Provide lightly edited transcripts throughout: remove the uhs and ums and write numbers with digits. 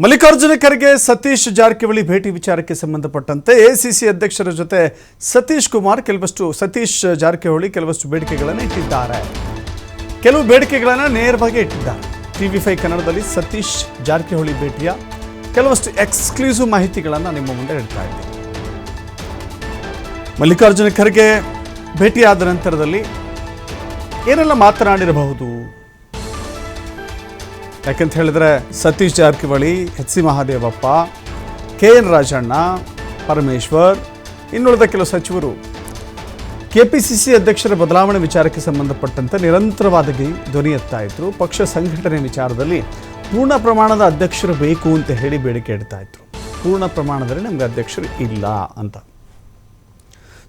ಮಲ್ಲಿಕಾರ್ಜುನ ಖರ್ಗೆ ಸತೀಶ್ ಜಾರಕಿಹೊಳಿ ಭೇಟಿ ವಿಚಾರಕ್ಕೆ ಸಂಬಂಧಪಟ್ಟಂತೆ ಎಸಿಸಿ ಅಧ್ಯಕ್ಷರ ಜೊತೆ ಸತೀಶ್ ಜಾರಕಿಹೊಳಿ ಕೆಲವಷ್ಟು ಬೇಡಿಕೆಗಳನ್ನು ಇಟ್ಟಿದ್ದಾರೆ. ಕೆಲವು ಬೇಡಿಕೆಗಳನ್ನು ನೇರವಾಗಿ ಇಟ್ಟಿದ್ದಾರೆ. TV5 ಕನ್ನಡದಲ್ಲಿ ಸತೀಶ್ ಜಾರಕಿಹೊಳಿ ಭೇಟಿಯ ಕೆಲವಷ್ಟು ಎಕ್ಸ್ಕ್ಲೂಸಿವ್ ಮಾಹಿತಿಗಳನ್ನು ನಿಮ್ಮ ಮುಂದೆ ಇಡ್ತಾ ಇದ್ದೀನಿ. ಮಲ್ಲಿಕಾರ್ಜುನ ಖರ್ಗೆ ಭೇಟಿಯಾದ ನಂತರದಲ್ಲಿ ಏನೆಲ್ಲ ಮಾತನಾಡಿರಬಹುದು? ಯಾಕಂತ ಹೇಳಿದ್ರೆ ಸತೀಶ್ ಜಾರಕಿಹೊಳಿ, HC ಮಹಾದೇವಪ್ಪ, KN ರಾಜಣ್ಣ, ಪರಮೇಶ್ವರ್, ಇನ್ನುಳಿದ ಕೆಲವು ಸಚಿವರು KPCC ಅಧ್ಯಕ್ಷರ ಬದಲಾವಣೆ ವಿಚಾರಕ್ಕೆ ಸಂಬಂಧಪಟ್ಟಂತೆ ನಿರಂತರವಾಗಿ ಧ್ವನಿ ಎತ್ತಾ ಇದ್ರು. ಪಕ್ಷ ಸಂಘಟನೆ ವಿಚಾರದಲ್ಲಿ ಪೂರ್ಣ ಪ್ರಮಾಣದ ಅಧ್ಯಕ್ಷರು ಬೇಕು ಅಂತ ಹೇಳಿ ಬೇಡಿಕೆ ಇಡ್ತಾ ಇದ್ರು. ಪೂರ್ಣ ಪ್ರಮಾಣದಲ್ಲಿ ನಮಗೆ ಅಧ್ಯಕ್ಷರು ಇಲ್ಲ ಅಂತ.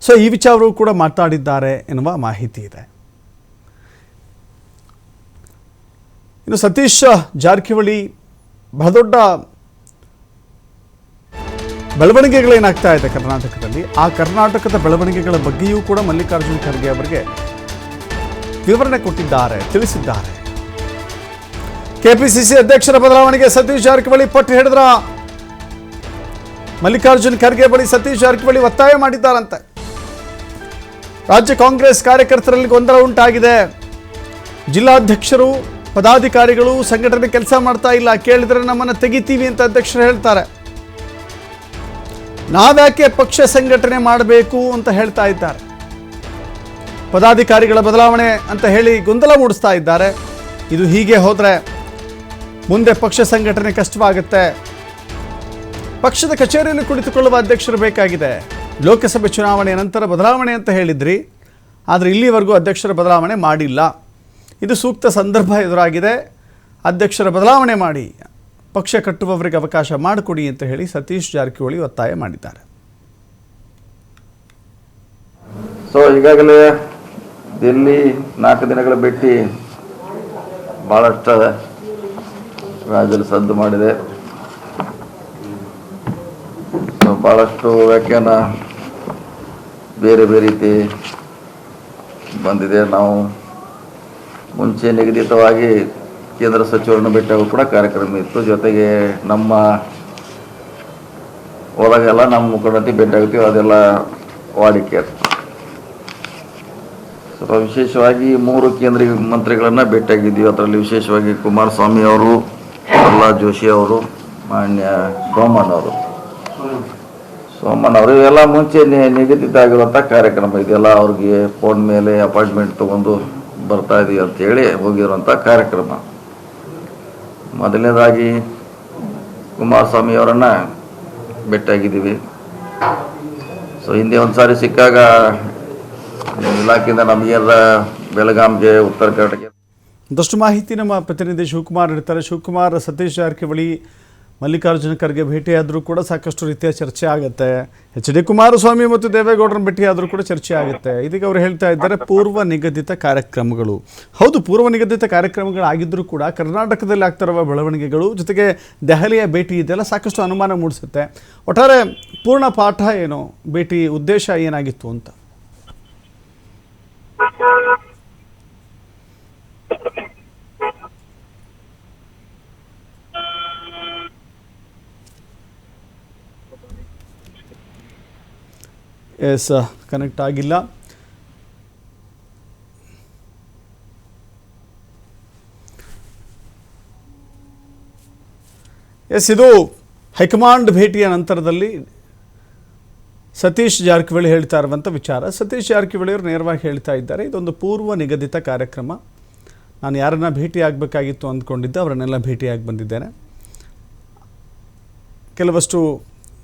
ಸೊ ಈ ವಿಚಾರವೂ ಕೂಡ ಮಾತಾಡಿದ್ದಾರೆ ಎನ್ನುವ ಮಾಹಿತಿ ಇದೆ. ಇನ್ನು ಸತೀಶ್ ಜಾರಕಿಹೊಳಿ ಬಹಳ ದೊಡ್ಡ ಬೆಳವಣಿಗೆಗಳೇನಾಗ್ತಾ ಇದೆ ಕರ್ನಾಟಕದಲ್ಲಿ. ಆ ಕರ್ನಾಟಕದ ಬೆಳವಣಿಗೆಗಳ ಬಗ್ಗೆಯೂ ಕೂಡ ಮಲ್ಲಿಕಾರ್ಜುನ ಖರ್ಗೆ ಅವರಿಗೆ ವಿವರಣೆ ಕೊಟ್ಟಿದ್ದಾರೆ, ತಿಳಿಸಿದ್ದಾರೆ. KPCC ಅಧ್ಯಕ್ಷರ ಬದಲಾವಣೆಗೆ ಸತೀಶ್ ಜಾರಕಿಹೊಳಿ ಪಟ್ಟು ಹಿಡಿದ್ರ ಮಲ್ಲಿಕಾರ್ಜುನ ಖರ್ಗೆ ಬಳಿ ಸತೀಶ್ ಜಾರಕಿಹೊಳಿ ಒತ್ತಾಯ ಮಾಡಿದ್ದಾರಂತೆ. ರಾಜ್ಯ ಕಾಂಗ್ರೆಸ್ ಕಾರ್ಯಕರ್ತರಲ್ಲಿ ಗೊಂದಲ ಉಂಟಾಗಿದೆ. ಜಿಲ್ಲಾಧ್ಯಕ್ಷರು, ಪದಾಧಿಕಾರಿಗಳು ಸಂಘಟನೆ ಕೆಲಸ ಮಾಡ್ತಾ ಇಲ್ಲ, ಕೇಳಿದ್ರೆ ನಮ್ಮನ್ನು ತೆಗಿತೀವಿ ಅಂತ ಅಧ್ಯಕ್ಷರು ಹೇಳ್ತಾರೆ. ನಾವ್ಯಾಕೆ ಪಕ್ಷ ಸಂಘಟನೆ ಮಾಡಬೇಕು ಅಂತ ಹೇಳ್ತಾ ಇದ್ದಾರೆ. ಪದಾಧಿಕಾರಿಗಳ ಬದಲಾವಣೆ ಅಂತ ಹೇಳಿ ಗೊಂದಲ ಮೂಡಿಸ್ತಾ ಇದ್ದಾರೆ. ಇದು ಹೀಗೆ ಹೋದರೆ ಮುಂದೆ ಪಕ್ಷ ಸಂಘಟನೆ ಕಷ್ಟವಾಗುತ್ತೆ. ಪಕ್ಷದ ಕಚೇರಿಯಲ್ಲಿ ಕುಳಿತುಕೊಳ್ಳುವ ಅಧ್ಯಕ್ಷರು ಬೇಕಾಗಿದೆ. ಲೋಕಸಭೆ ಚುನಾವಣೆಯ ನಂತರ ಬದಲಾವಣೆ ಅಂತ ಹೇಳಿದ್ರಿ, ಆದರೆ ಇಲ್ಲಿವರೆಗೂ ಅಧ್ಯಕ್ಷರ ಬದಲಾವಣೆ ಮಾಡಿಲ್ಲ. ಇದು ಸೂಕ್ತ ಸಂದರ್ಭ ಎದುರಾಗಿದೆ. ಅಧ್ಯಕ್ಷರ ಬದಲಾವಣೆ ಮಾಡಿ ಪಕ್ಷ ಕಟ್ಟುವವರಿಗೆ ಅವಕಾಶ ಮಾಡಿಕೊಡಿ ಅಂತ ಹೇಳಿ ಸತೀಶ್ ಜಾರಕಿಹೊಳಿ ಒತ್ತಾಯ ಮಾಡಿದ್ದಾರೆ. ಸೊ ಈಗಾಗಲೇ ದಿಲ್ಲಿ 4 ದಿನಗಳ ಭೇಟಿ ಭಾಳಷ್ಟು ರಾಜ್ಯದಲ್ಲಿ ಸದ್ದು ಮಾಡಿದೆ. ಸೊ ಭಾಳಷ್ಟು ವ್ಯಾಖ್ಯಾನ ಬೇರೆ ಬೇರೆ ರೀತಿ ಬಂದಿದೆ. ನಾವು ಮುಂಚೆ ನಿಗದಿತವಾಗಿ ಕೇಂದ್ರ ಸಚಿವರನ್ನು ಭೇಟಿಯಾಗೂ ಕೂಡ ಕಾರ್ಯಕ್ರಮ ಇತ್ತು. ಜೊತೆಗೆ ನಮ್ಮ ಹೋದಾಗೆಲ್ಲ ನಮ್ಮ ಮುಖಂಡತೆ ಭೇಟಿಯಾಗ್ತೀವಿ, ಅದೆಲ್ಲ ವಾಡಿಕೆ. ಸ್ವಲ್ಪ ವಿಶೇಷವಾಗಿ 3 ಕೇಂದ್ರೀಯ ಮಂತ್ರಿಗಳನ್ನು ಭೇಟಿಯಾಗಿದ್ದೀವಿ. ಅದರಲ್ಲಿ ವಿಶೇಷವಾಗಿ ಕುಮಾರಸ್ವಾಮಿ ಅವರು, ಪ್ರಹ್ಲಾದ್ ಜೋಶಿ ಅವರು, ಮಾನ್ಯ ಸೋಮಣ್ಣ ಅವರು ಇವೆಲ್ಲ ಮುಂಚೆ ನಿಗದಿತ ಆಗಿರುವಂಥ ಕಾರ್ಯಕ್ರಮ. ಇದೆಲ್ಲ ಅವ್ರಿಗೆ ಫೋನ್ ಮೇಲೆ ಅಪಾಯಿಂಟ್ಮೆಂಟ್ ತೊಗೊಂಡು ಬರ್ತಾ ಇದೀವಿ ಅಂತೇಳಿ ಹೋಗಿರುವಂಥ ಕಾರ್ಯಕ್ರಮ. ಮೊದಲನೇದಾಗಿ ಕುಮಾರಸ್ವಾಮಿ ಅವರನ್ನು ಭೇಟಿಯಾಗಿದ್ದೀವಿ. ಸೊ ಹಿಂದೆ ಒಂದು ಸಾರಿ ಸಿಕ್ಕಾಗ ಇಲಾಖೆಯಿಂದ ನಮಗೆಲ್ಲ ಬೆಳಗಾಂಗೆ, ಉತ್ತರ ಕರ್ನಾಟಕ ಒಂದಷ್ಟು ಮಾಹಿತಿ ನಮ್ಮ ಪ್ರತಿನಿಧಿ ಶಿವಕುಮಾರ್ ಇರ್ತಾರೆ. ಶಿವಕುಮಾರ್, ಸತೀಶ್ ಜಾರಕಿಹೊಳಿ ಮಲ್ಲಿಕಾರ್ಜುನ ಖರ್ಗೆ ಭೇಟಿಯಾದರೂ ಕೂಡ ಸಾಕಷ್ಟು ರೀತಿಯ ಚರ್ಚೆ ಆಗುತ್ತೆ. HD ಕುಮಾರಸ್ವಾಮಿ ಮತ್ತು ದೇವೇಗೌಡರನ್ನ ಭೇಟಿಯಾದರೂ ಕೂಡ ಚರ್ಚೆ ಆಗುತ್ತೆ. ಇದೀಗ ಅವರು ಹೇಳ್ತಾ ಇದ್ದಾರೆ ಪೂರ್ವ ನಿಗದಿತ ಕಾರ್ಯಕ್ರಮಗಳು. ಹೌದು, ಪೂರ್ವ ನಿಗದಿತ ಕಾರ್ಯಕ್ರಮಗಳಾಗಿದ್ದರೂ ಕೂಡ ಕರ್ನಾಟಕದಲ್ಲಿ ಆಗ್ತಿರುವ ಬೆಳವಣಿಗೆಗಳು ಜೊತೆಗೆ ದೆಹಲಿಯ ಭೇಟಿ ಇದೆಲ್ಲ ಸಾಕಷ್ಟು ಅನುಮಾನ ಮೂಡಿಸುತ್ತೆ. ಒಟ್ಟಾರೆ ಪೂರ್ಣ ಪಾಠ ಏನು, ಭೇಟಿ ಉದ್ದೇಶ ಏನಾಗಿತ್ತು ಅಂತ? ಕನೆಕ್ಟ್ ಆಗಿಲ್ಲ. ಇದು ಹೈಕಮಾಂಡ್ ಭೇಟಿಯ ನಂತರದಲ್ಲಿ ಸತೀಶ್ ಜಾರಕಿಹೊಳಿ ಹೇಳ್ತಾ ಇರುವಂಥ ವಿಚಾರ. ಸತೀಶ್ ಜಾರಕಿಹೊಳಿ ಅವರು ನೇರವಾಗಿ ಹೇಳ್ತಾ ಇದ್ದಾರೆ, ಇದೊಂದು ಪೂರ್ವ ನಿಗದಿತ ಕಾರ್ಯಕ್ರಮ. ನಾನು ಯಾರನ್ನ ಭೇಟಿ ಆಗಬೇಕಾಗಿತ್ತು ಅಂದ್ಕೊಂಡಿದ್ದೆ ಅವರನ್ನೆಲ್ಲ ಭೇಟಿಯಾಗಿ ಬಂದಿದ್ದೇನೆ. ಕೆಲವಷ್ಟು